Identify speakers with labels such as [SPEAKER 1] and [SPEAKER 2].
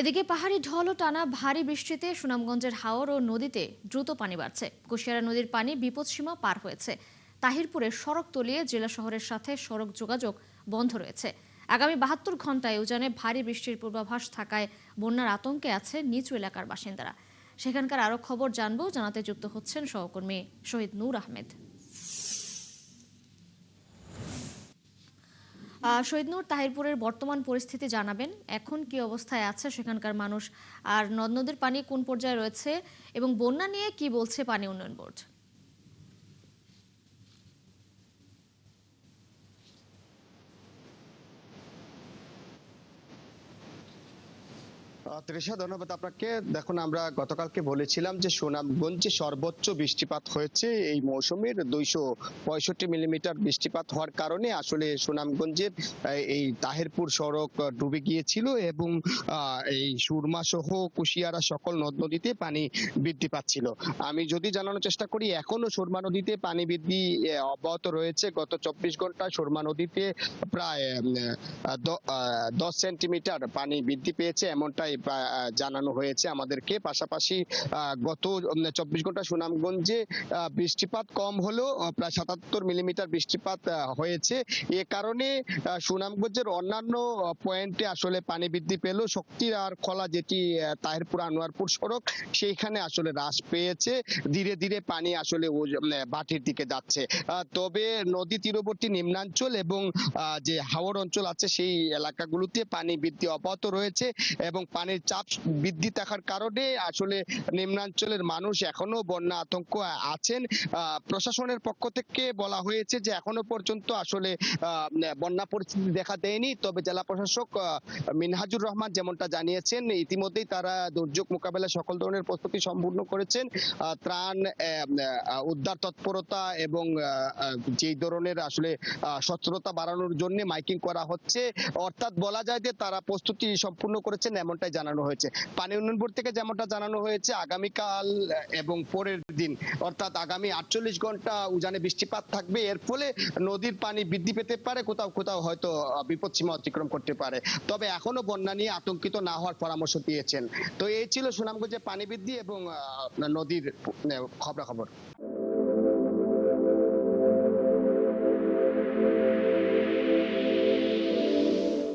[SPEAKER 1] এদিকে পাহাড়ি ঢল ও টানা ভারী বৃষ্টিতে সুনামগঞ্জের হাওর ও নদীতে দ্রুত পানি বাড়ছে। কুশিয়ারা নদীর পানি বিপদসীমা পার হয়েছে। তাহিরপুরে সড়ক তলিয়ে জেলা শহরের সাথে সড়ক যোগাযোগ বন্ধ রয়েছে। আগামী ৭২ ঘন্টায় উজানে ভারী বৃষ্টির পূর্বাভাস থাকায় বন্যার আতঙ্কে আছে নিচু এলাকার বাসিন্দারা। সেখানকার আরো খবর জানাতে যুক্ত হচ্ছেন সহকর্মী শহীদ নূর আহমেদ। শহীদ নূর, তাহিরপুরের বর্তমান পরিস্থিতি জানাবেন। এখন কি অবস্থায় আছে সেখানকার মানুষ, আর নদ নদীর পানি কোন পর্যায়ে রয়েছে এবং বন্যা নিয়ে কি বলছে পানি উন্নয়ন বোর্ড?
[SPEAKER 2] তৃষা, ধন্যবাদ আপনাকে। দেখুন, আমরা গতকালকে বলেছিলাম যে সুনামগঞ্জে সর্বোচ্চ বৃষ্টিপাত হয়েছে এই মৌসুমের 265 মিলিমিটার বৃষ্টিপাত হওয়ার কারণে আসলে সুনামগঞ্জের এই তাহিরপুর সড়ক ডুবে গিয়েছিল এবং এই সুরমা সহ কুশিয়ারা সকল নদ নদীতে পানি বৃদ্ধি পাচ্ছিল। আমি যদি জানানোর চেষ্টা করি, এখনো সুরমা নদীতে পানি বৃদ্ধি অব্যাহত রয়েছে। গত 24 ঘন্টায় সুরমা নদীতে প্রায় 10 সেন্টিমিটার পানি বৃদ্ধি পেয়েছে, এমনটাই জানানো হয়েছে আমাদেরকে। পাশাপাশি গত 24 ঘন্টা সুনামগঞ্জে বৃষ্টিপাত কম হলেও প্রায় 77 মিলিমিটার বৃষ্টিপাত হয়েছে। এ কারণে সুনামগঞ্জের অন্যান্য পয়েন্টে আসলে পানি বৃদ্ধি পেল। শক্তি আর খলা, যেটি তাহিরপুর আনোয়ারপুর সড়ক, সেইখানে আসলে হ্রাস পেয়েছে। ধীরে ধীরে পানি আসলে ভাটির দিকে যাচ্ছে। তবে নদী তীরবর্তী নিম্নাঞ্চল এবং যে হাওর অঞ্চল আছে সেই এলাকাগুলোতে পানি বৃদ্ধি অব্যাহত রয়েছে এবং পানির চাপ বৃদ্ধি থাকার কারণে আসলে নিম্নাঞ্চলের মানুষ এখনো বন্যা আতঙ্ক আছেন। প্রশাসনের পক্ষ থেকে বলা হয়েছে যে এখনো পর্যন্ত আসলে বন্যা পরিস্থিতি দেখা দেয়নি। তবে জেলা প্রশাসক মিনহাজুর রহমান যেমনটা জানিয়েছেন, ইতিমধ্যেই তারা দুর্যোগ মোকাবেলায় সকল ধরনের প্রস্তুতি সম্পূর্ণ করেছেন। ত্রাণ, উদ্ধার তৎপরতা এবং যেই ধরনের আসলে সচেতনতা বাড়ানোর জন্য মাইকিং করা হচ্ছে, অর্থাৎ বলা যায় যে তারা প্রস্তুতি সম্পূর্ণ করেছেন, এমনটাই জানানো হয়েছে। পানি উন্নয়ন বোর্ড থেকে যেমনটা জানানো হয়েছে, আগামীকাল এবং পরের দিন অর্থাৎ আগামী 48 ঘন্টা উজানে বৃষ্টিপাত থাকবে। এর ফলে নদীর পানি বৃদ্ধি পেতে পারে, কোথাও কোথাও হয়তো বিপদসীমা অতিক্রম করতে পারে। তবে এখনো বন্যা নিয়ে আতঙ্কিত না হওয়ার পরামর্শ দিয়েছেন। তো এই ছিল সুনামগঞ্জে পানি বৃদ্ধি এবং নদীর খবরাখবর।